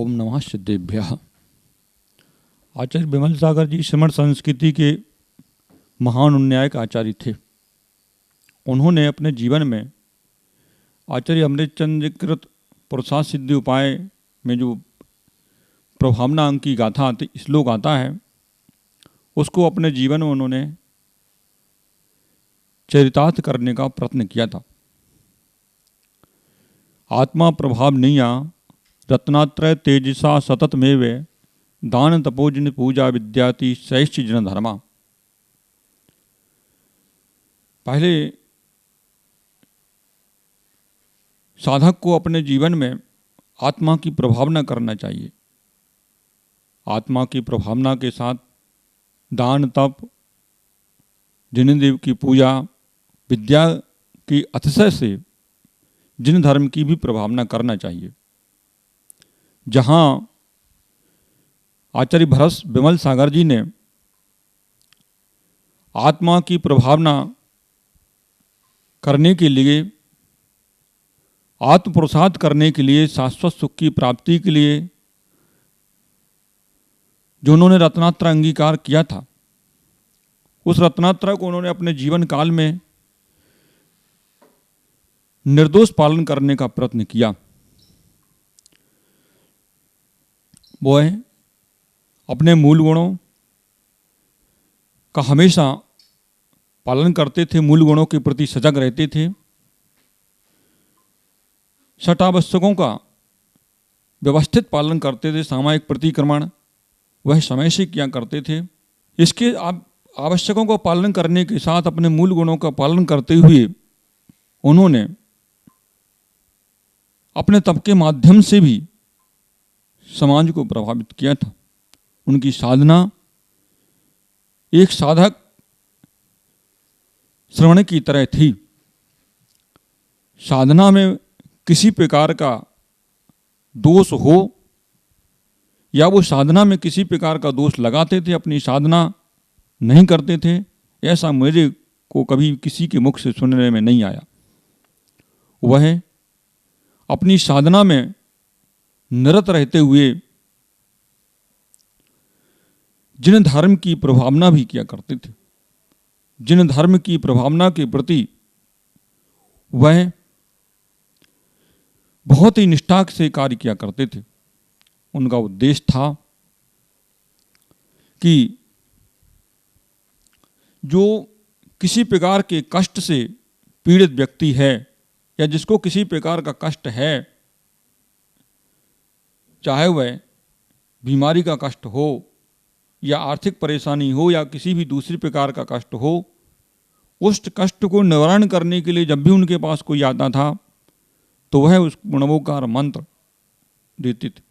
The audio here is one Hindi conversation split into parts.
ओम नमः सिद्धेभ्यः। आचार्य विमल सागर जी श्रमण संस्कृति के महान उन्यायक आचार्य थे। उन्होंने अपने जीवन में आचार्य अमृतचंद्र कृत पुरुषार्थ सिद्धि उपाय में जो प्रभावना अंक की गाथा आती श्लोक आता है, उसको अपने जीवन में उन्होंने चरितार्थ करने का प्रयत्न किया था। आत्मा प्रभाव निया रत्नात्रय तेजसा सतत में वे दान तपोजन पूजा विद्याति श्रेष्ठ जन धर्मा। पहले साधक को अपने जीवन में आत्मा की प्रभावना करना चाहिए। आत्मा की प्रभावना के साथ दान तप जिनदेव की पूजा विद्या की अतिशय से जिन धर्म की भी प्रभावना करना चाहिए। जहाँ आचार्य भरत विमल सागर जी ने आत्मा की प्रभावना करने के लिए, आत्म पुरुषार्थ करने के लिए, शाश्वत सुख की प्राप्ति के लिए जो उन्होंने रत्नात्रय अंगीकार किया था, उस रत्नात्रय को उन्होंने अपने जीवन काल में निर्दोष पालन करने का प्रयत्न किया। वो है अपने मूल गुणों का हमेशा पालन करते थे, मूल गुणों के प्रति सजग रहते थे, षटावश्यकों का व्यवस्थित पालन करते थे, सामायिक प्रतिक्रमण वह समय से किया करते थे। इसके आवश्यकों का पालन करने के साथ अपने मूल गुणों का पालन करते हुए उन्होंने अपने तप के माध्यम से भी समाज को प्रभावित किया था। उनकी साधना एक साधक श्रवण की तरह थी। साधना में किसी प्रकार का दोष हो या वो साधना में किसी प्रकार का दोष लगाते थे, अपनी साधना नहीं करते थे, ऐसा मेरे को कभी किसी के मुख से सुनने में नहीं आया। वह अपनी साधना में निरत रहते हुए जिन धर्म की प्रभावना भी किया करते थे, जिन धर्म की प्रभावना के प्रति वह बहुत ही निष्ठा से कार्य किया करते थे। उनका उद्देश्य था कि जो किसी प्रकार के कष्ट से पीड़ित व्यक्ति है या जिसको किसी प्रकार का कष्ट है, चाहे वह बीमारी का कष्ट हो या आर्थिक परेशानी हो या किसी भी दूसरी प्रकार का कष्ट हो, उस कष्ट को निवारण करने के लिए जब भी उनके पास कोई आता था तो वह उस नमोकार मंत्र देते थे।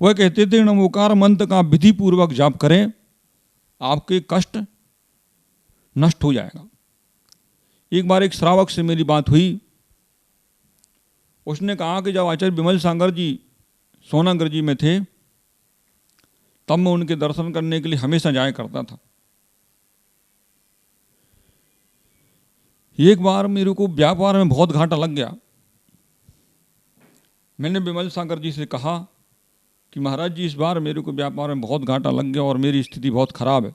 वह कहते थे नमोकार मंत्र का विधि पूर्वक जाप करें, आपके कष्ट नष्ट हो जाएगा। एक बार एक श्रावक से मेरी बात हुई। उसने कहा कि जब आचार्य विमल सागर जी सोनागर जी में थे तब मैं उनके दर्शन करने के लिए हमेशा जाया करता था। एक बार मेरे को व्यापार में बहुत घाटा लग गया। मैंने विमल सागर जी से कहा कि महाराज जी, इस बार मेरे को व्यापार में बहुत घाटा लग गया और मेरी स्थिति बहुत खराब है।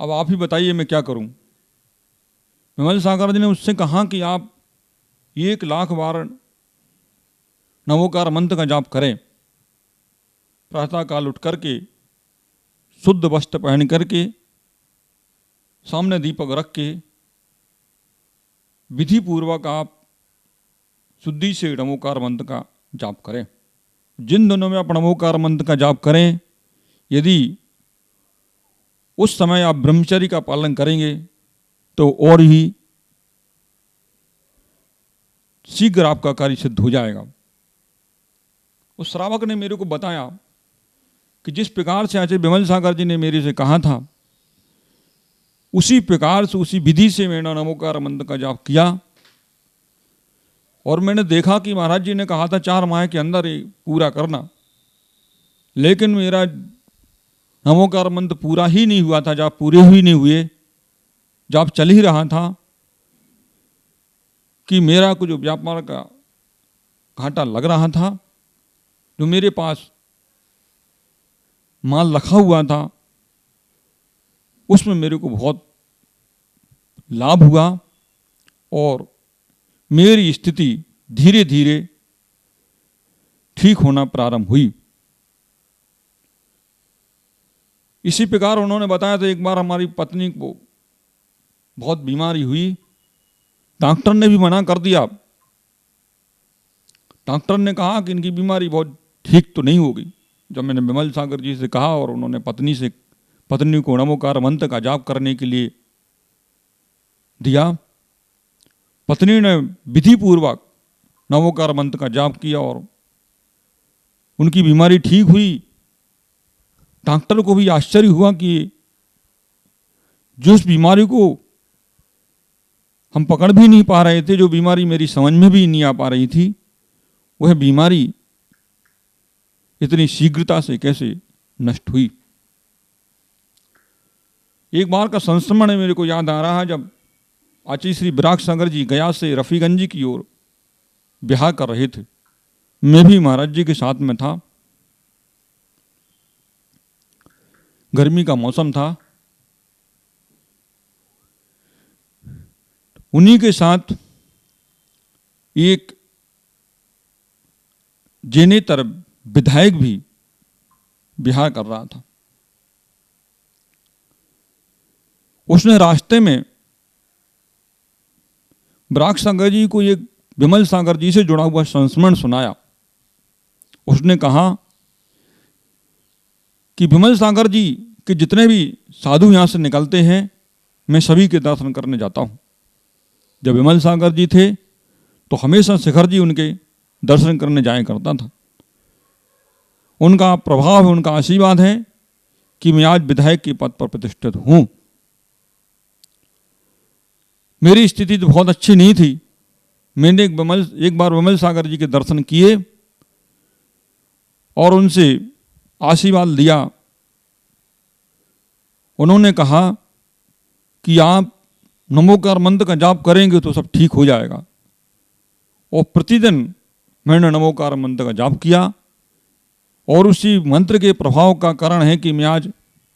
अब आप ही बताइए मैं क्या करूं। विमल सागर जी ने उससे कहा कि आप 1,00,000 बार नमोकार मंत्र का जाप करें। प्रातःकाल उठ करके शुद्ध वस्त्र पहन करके सामने दीपक रख के विधि पूर्वक आप शुद्धि से नमोकार मंत्र का जाप करें। जिन दिनों में आप नमोकार मंत्र का जाप करें, यदि उस समय आप ब्रह्मचर्य का पालन करेंगे तो और ही शीघ्र आपका कार्य सिद्ध हो जाएगा। उस श्रावक ने मेरे को बताया कि जिस प्रकार से आचार्य विमल सागर जी ने मेरे से कहा था, उसी प्रकार से उसी विधि से मैंने नमोकार मंत्र का जाप किया और मैंने देखा कि महाराज जी ने कहा था 4 माह के अंदर ही पूरा करना, लेकिन मेरा नमोकार मंत्र पूरा ही नहीं हुआ था। जाप पूरे ही नहीं हुए, जाप चल ही रहा था कि मेरा कुछ व्यापार का घाटा लग रहा था, जो मेरे पास माल रखा हुआ था उसमें मेरे को बहुत लाभ हुआ और मेरी स्थिति धीरे धीरे ठीक होना प्रारंभ हुई। इसी प्रकार उन्होंने बताया था, एक बार हमारी पत्नी को बहुत बीमारी हुई, डॉक्टर ने भी मना कर दिया। डॉक्टर ने कहा कि इनकी बीमारी बहुत ठीक तो नहीं होगी। जब मैंने विमल सागर जी से कहा और उन्होंने पत्नी को नमोकार मंत्र का जाप करने के लिए दिया, पत्नी ने विधि पूर्वक नमोकार मंत्र का जाप किया और उनकी बीमारी ठीक हुई। डॉक्टर को भी आश्चर्य हुआ कि जिस बीमारी को हम पकड़ भी नहीं पा रहे थे, जो बीमारी मेरी समझ में भी नहीं आ पा रही थी, वह बीमारी इतनी शीघ्रता से कैसे नष्ट हुई। एक बार का संस्मरण मेरे को याद आ रहा है, जब आचार्य श्री विराग सागर जी गया से रफीगंज की ओर विहार कर रहे थे। मैं भी महाराज जी के साथ में था। गर्मी का मौसम था। उन्हीं के साथ एक जेनेतर विधायक भी विहार कर रहा था। उसने रास्ते में विराग सागर जी को एक विमल सागर जी से जुड़ा हुआ संस्मरण सुनाया। उसने कहा कि विमल सागर जी के जितने भी साधु यहाँ से निकलते हैं, मैं सभी के दर्शन करने जाता हूँ। जब विमल सागर जी थे तो हमेशा शिखर जी उनके दर्शन करने जाया करता था। उनका प्रभाव, उनका आशीर्वाद है कि मैं आज विधायक के पद पर प्रतिष्ठित हूँ। मेरी स्थिति तो बहुत अच्छी नहीं थी। मैंने एक बार विमल सागर जी के दर्शन किए और उनसे आशीर्वाद लिया। उन्होंने कहा कि आप नमोकार मंत्र का जाप करेंगे तो सब ठीक हो जाएगा। और प्रतिदिन मैंने नमोकार मंत्र का जाप किया और उसी मंत्र के प्रभाव का कारण है कि मैं आज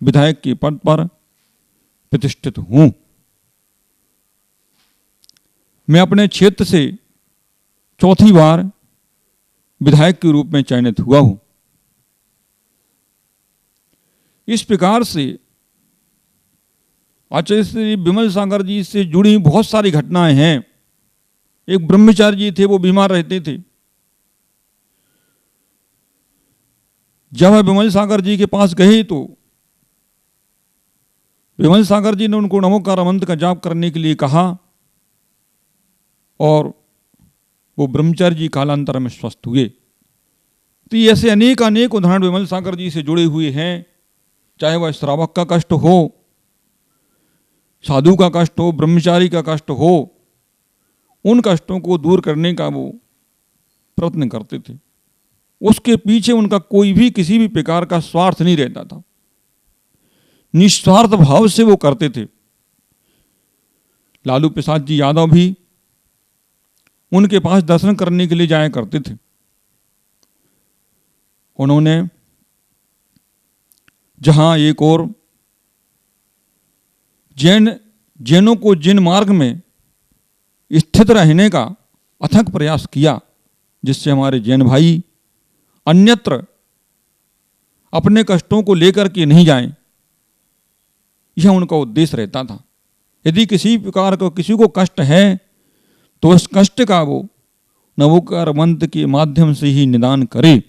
विधायक के पद पर प्रतिष्ठित हूँ। मैं अपने क्षेत्र से चौथी बार विधायक के रूप में चयनित हुआ हूँ। इस प्रकार से आचार्य श्री विमल सागर जी से जुड़ी बहुत सारी घटनाएं हैं। एक ब्रह्मचारी जी थे, वो बीमार रहते थे। जब वह विमल सागर जी के पास गए तो विमल सागर जी ने उनको नमोकार मंत्र का जाप करने के लिए कहा और वो ब्रह्मचारी जी कालांतर में स्वस्थ हुए। तो ऐसे अनेक उदाहरण विमल सागर जी से जुड़े हुए हैं। चाहे वह श्रावक का कष्ट हो, साधु का कष्ट हो, ब्रह्मचारी का कष्ट हो, उन कष्टों को दूर करने का वो प्रयत्न करते थे। उसके पीछे उनका कोई भी किसी भी प्रकार का स्वार्थ नहीं रहता था। निस्वार्थ भाव से वो करते थे। लालू प्रसाद जी यादव भी उनके पास दर्शन करने के लिए जाया करते थे। उन्होंने जहां एक और जैनों को जिन मार्ग में स्थित रहने का अथक प्रयास किया, जिससे हमारे जैन भाई अन्यत्र अपने कष्टों को लेकर के नहीं जाएं, यह उनका उद्देश्य रहता था। यदि किसी प्रकार का किसी को कष्ट है तो उस कष्ट का वो नवोकार मंत्र के माध्यम से ही निदान करे,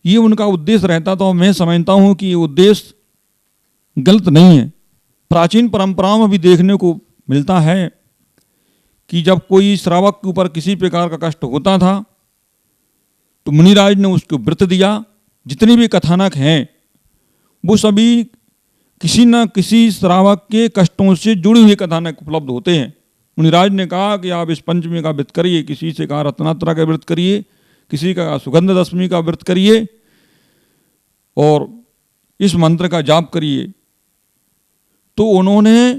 ये उनका उद्देश्य रहता था। और मैं समझता हूं कि ये उद्देश्य गलत नहीं है। प्राचीन परंपराओं में भी देखने को मिलता है कि जब कोई श्रावक के ऊपर किसी प्रकार का कष्ट होता था तो मुनिराज ने उसको व्रत दिया। जितने भी कथानक हैं वो सभी किसी न किसी श्रावक के कष्टों से जुड़े हुए कथानक उपलब्ध होते हैं। मुनिराज ने कहा कि आप इस पंचमी का व्रत करिए, किसी से कहा रत्नात्रा का व्रत करिए, किसी का सुगंध दशमी का व्रत करिए और इस मंत्र का जाप करिए। तो उन्होंने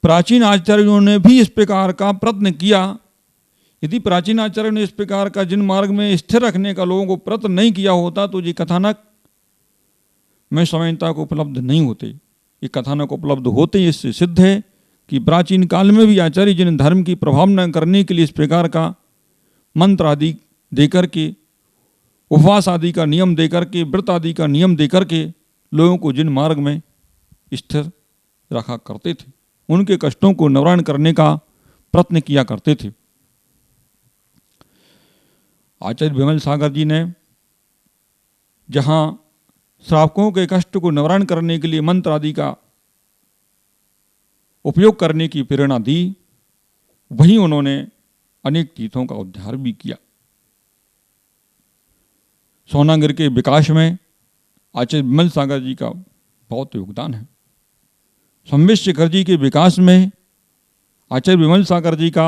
प्राचीन आचार्यों ने भी इस प्रकार का प्रयत्न किया। यदि प्राचीन आचार्य ने इस प्रकार का जिन मार्ग में स्थिर रखने का लोगों को प्रयत्न नहीं किया होता तो ये कथानक में समयता को उपलब्ध नहीं होते। ये कथानक उपलब्ध होते ही इससे सिद्ध है कि प्राचीन काल में भी आचार्य जिन धर्म की प्रभावना करने के लिए इस प्रकार का मंत्र आदि देकर के, उपवास आदि का नियम देकर के, व्रत आदि का नियम देकर के लोगों को जिन मार्ग में स्थिर रखा करते थे, उनके कष्टों को निवारण करने का प्रयत्न किया करते थे। आचार्य विमल सागर जी ने जहाँ श्रावकों के कष्ट को निवारण करने के लिए मंत्र आदि का उपयोग करने की प्रेरणा दी, वहीं उन्होंने अनेक तीर्थों का उद्धार भी किया। सोनागिर के विकास में आचार्य विमल सागर जी का बहुत योगदान है। संबित शिखर जी के विकास में आचार्य विमल सागर जी का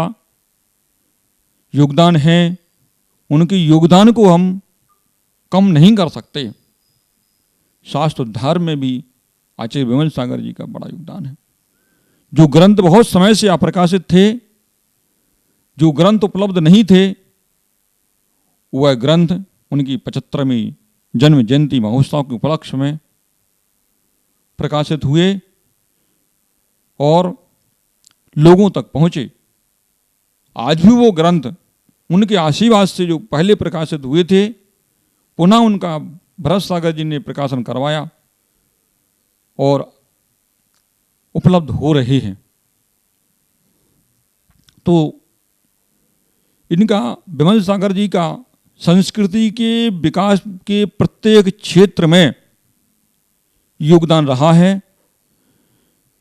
योगदान है। उनके योगदान को हम कम नहीं कर सकते। शास्त्र उद्धार में भी आचार्य विमल सागर जी का बड़ा योगदान है। जो ग्रंथ बहुत समय से अप्रकाशित थे, जो ग्रंथ उपलब्ध नहीं थे, वह ग्रंथ उनकी 75वीं जन्म जयंती महोत्सव के उपलक्ष्य में प्रकाशित हुए और लोगों तक पहुंचे। आज भी वो ग्रंथ उनके आशीर्वाद से जो पहले प्रकाशित हुए थे, पुनः उनका भरत सागर जी ने प्रकाशन करवाया और उपलब्ध हो रहे हैं। तो इनका, विमल सागर जी का संस्कृति के विकास के प्रत्येक क्षेत्र में योगदान रहा है।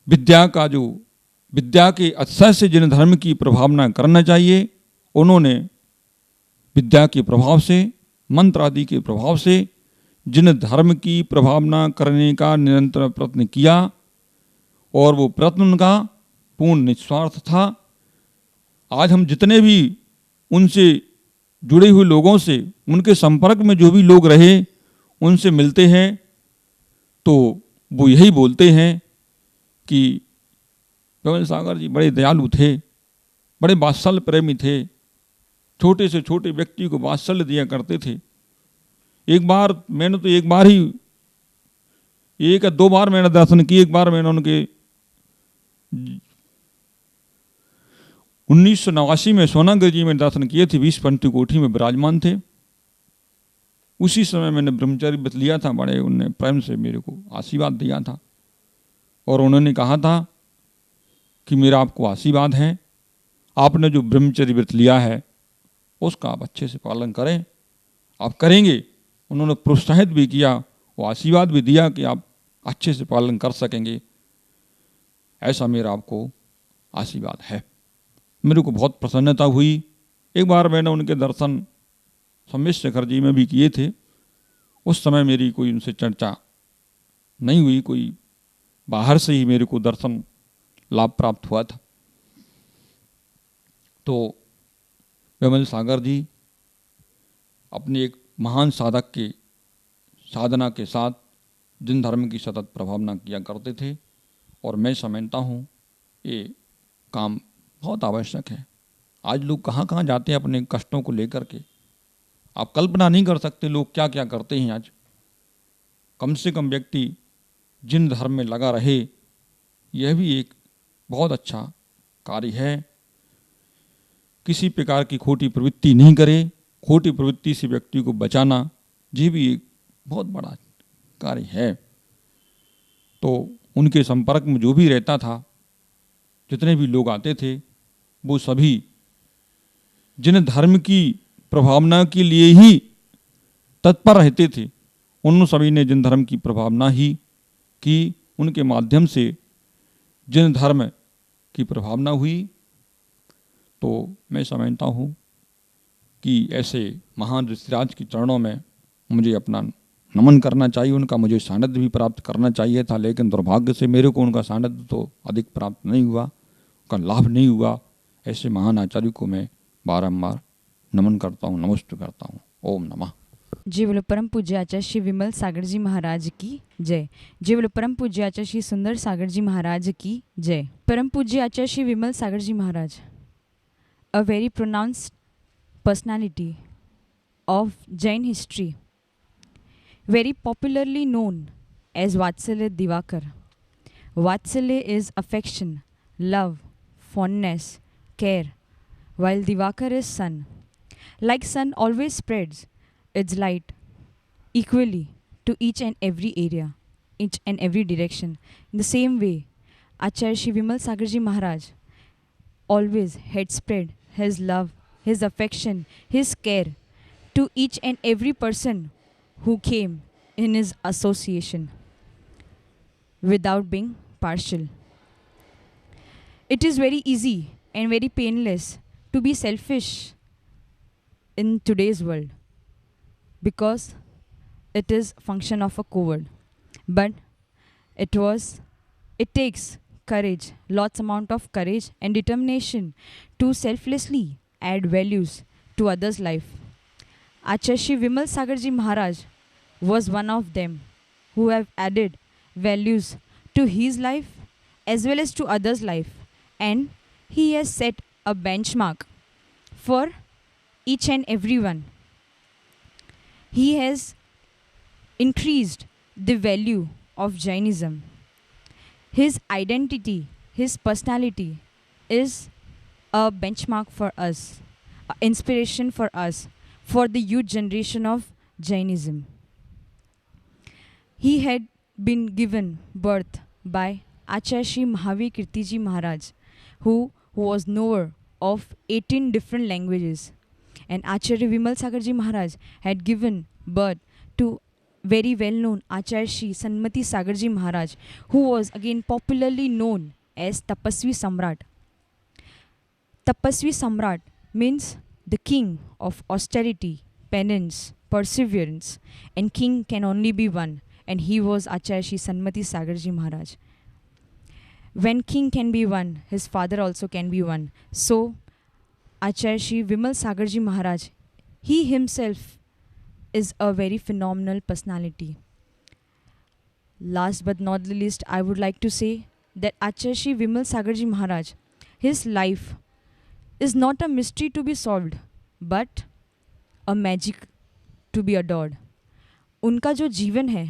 विद्या के अतिशय से जिन धर्म की प्रभावना करना चाहिए, उन्होंने विद्या के प्रभाव से, मंत्र आदि के प्रभाव से जिन धर्म की प्रभावना करने का निरंतर प्रयत्न किया और वो प्रयत्न उनका पूर्ण निस्वार्थ था। आज हम जितने भी उनसे जुड़े हुए लोगों से, उनके संपर्क में जो भी लोग रहे, उनसे मिलते हैं तो वो यही बोलते हैं कि विमल सागर जी बड़े दयालु थे, बड़े वात्सल्य प्रेमी थे, छोटे से छोटे व्यक्ति को वात्सल्य दिया करते थे। मैंने तो एक या दो बार मैंने दर्शन किए। एक बार मैंने उनके 1989 में सोनागिर जी में दर्शन किए थे। 20 पंथी कोठी में विराजमान थे। उसी समय मैंने ब्रह्मचर्य व्रत लिया था। बड़े उन्होंने प्रेम से मेरे को आशीर्वाद दिया था और उन्होंने कहा था कि मेरा आपको आशीर्वाद है, आपने जो ब्रह्मचर्य व्रत लिया है उसका आप अच्छे से पालन करें, आप करेंगे। उन्होंने प्रोत्साहित भी किया, वो आशीर्वाद भी दिया कि आप अच्छे से पालन कर सकेंगे, ऐसा मेरा आपको आशीर्वाद है। मेरे को बहुत प्रसन्नता हुई। एक बार मैंने उनके दर्शन संबित शिखर जी में भी किए थे। उस समय मेरी कोई उनसे चर्चा नहीं हुई, कोई बाहर से ही मेरे को दर्शन लाभ प्राप्त हुआ था। तो विमल सागर जी अपने एक महान साधक के साधना के साथ जिन धर्म की सतत प्रभावना किया करते थे और मैं समझता हूँ ये काम बहुत आवश्यक है। आज लोग कहाँ कहाँ जाते हैं अपने कष्टों को लेकर के, आप कल्पना नहीं कर सकते लोग क्या क्या करते हैं। आज कम से कम व्यक्ति जिन धर्म में लगा रहे, यह भी एक बहुत अच्छा कार्य है। किसी प्रकार की खोटी प्रवृत्ति नहीं करे, खोटी प्रवृत्ति से व्यक्ति को बचाना ये भी एक बहुत बड़ा कार्य है। तो उनके संपर्क में जो भी रहता था, जितने भी लोग आते थे, वो सभी जिन धर्म की प्रभावना के लिए ही तत्पर रहते थे, उन सभी ने जिन धर्म की प्रभावना ही की, उनके माध्यम से जिन धर्म की प्रभावना हुई। तो मैं समझता हूँ कि ऐसे महान ऋषिराज के चरणों में मुझे अपना नमन करना चाहिए। उनका मुझे सानिध्य भी प्राप्त करना चाहिए था, लेकिन दुर्भाग्य से मेरे को उनका सानिध्य तो अधिक प्राप्त नहीं हुआ, उनका लाभ नहीं हुआ। ऐसे महान आचार्य को मैं बारंबार नमन करता हूँ, नमस्ते करता हूँ। ओम नमः। जय बोलो परम पूज्य आचार्य श्री विमल सागर जी महाराज की जय। जय बोलो परम पूज्य आचार्य श्री सुंदर सागर जी महाराज की जय। परम पूज्य आचार्य श्री विमल सागर जी महाराज, a very pronounced personality of Jain history, very popularly known as Vatsalya Divakar. Vatsalya is affection, love, fondness, care, while Divakar is sun. Like sun always spreads its light equally to each and every area, each and every direction. In the same way, Acharya Shri Vimal Sagarji Maharaj always had spread his love, his affection, his care to each and every person who came in his association without being partial. It is very easy and very painless to be selfish in today's world because it is function of a coward. But it takes courage, lots amount of courage and determination to selflessly add values to others' life. Acharya Shri Vimal Sagarji Maharaj was one of them who have added values to his life as well as to others' life, and he has set a benchmark for each and everyone. He has increased the value of Jainism. His identity, his personality is a benchmark for us, an inspiration for us, for the youth generation of Jainism. He had been given birth by Acharya Shri Mahavir Kirtiji Maharaj, who was knower of 18 different languages. And Acharya Vimal Sagarji Maharaj had given birth to very well-known Acharya Shri Sanmati Sagarji Maharaj, who was again popularly known as Tapasvi Samrat. Tapasvi Samrat means the king of austerity, penance, perseverance, and king can only be one, and he was Acharya Shri Sanmati Sagarji Maharaj. When king can be one, his father also can be one. So Acharya Shri Vimal Sagarji Maharaj, he himself is a very phenomenal personality. Last but not the least, I would like to say that Acharya Shri Vimal Sagarji Maharaj, his life is not a mystery to be solved, but a magic to be adored. उनका जो जीवन है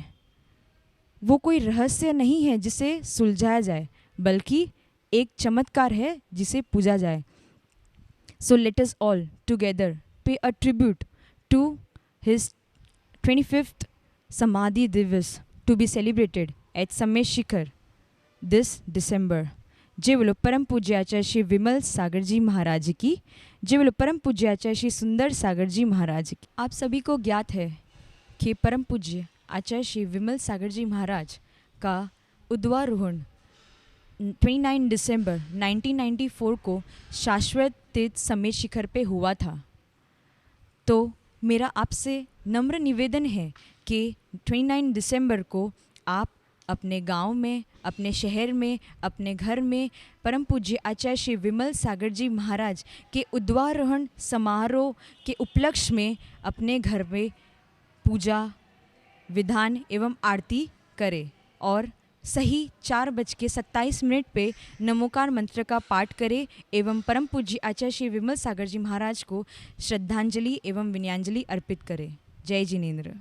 वो कोई रहस्य नहीं है जिसे सुलझाया जाए, बल्कि एक चमत्कार है जिसे पूजा जाए. So let us all together pay a tribute to his 25th Samadhi Divas to be celebrated at Samesh Shikhar this December. जय बोलो परम पूज्य आचार्य श्री विमल सागर जी महाराज की. जय बोलो परम पूज्य आचार्य श्री सुंदर सागर जी महाराज की. आप सभी को ज्ञात है कि परम पूज्य आचार्य श्री विमल सागर जी महाराज का उद्वारोहण 29 दिसंबर 1994 को शाश्वत तीर्थ समेश शिखर पे हुआ था. तो मेरा आपसे नम्र निवेदन है कि 29 दिसंबर को आप अपने गांव में, अपने शहर में, अपने घर में परम पूज्य आचार्य श्री विमल सागर जी महाराज के उद्वारोहण समारोह के उपलक्ष्य में अपने घर में पूजा विधान एवं आरती करें और सही 4:27 पे नमोकार मंत्र का पाठ करें एवं परम पूज्य आचार्य श्री विमल सागर जी महाराज को श्रद्धांजलि एवं विनयांजलि अर्पित करें. जय जिनेन्द्र.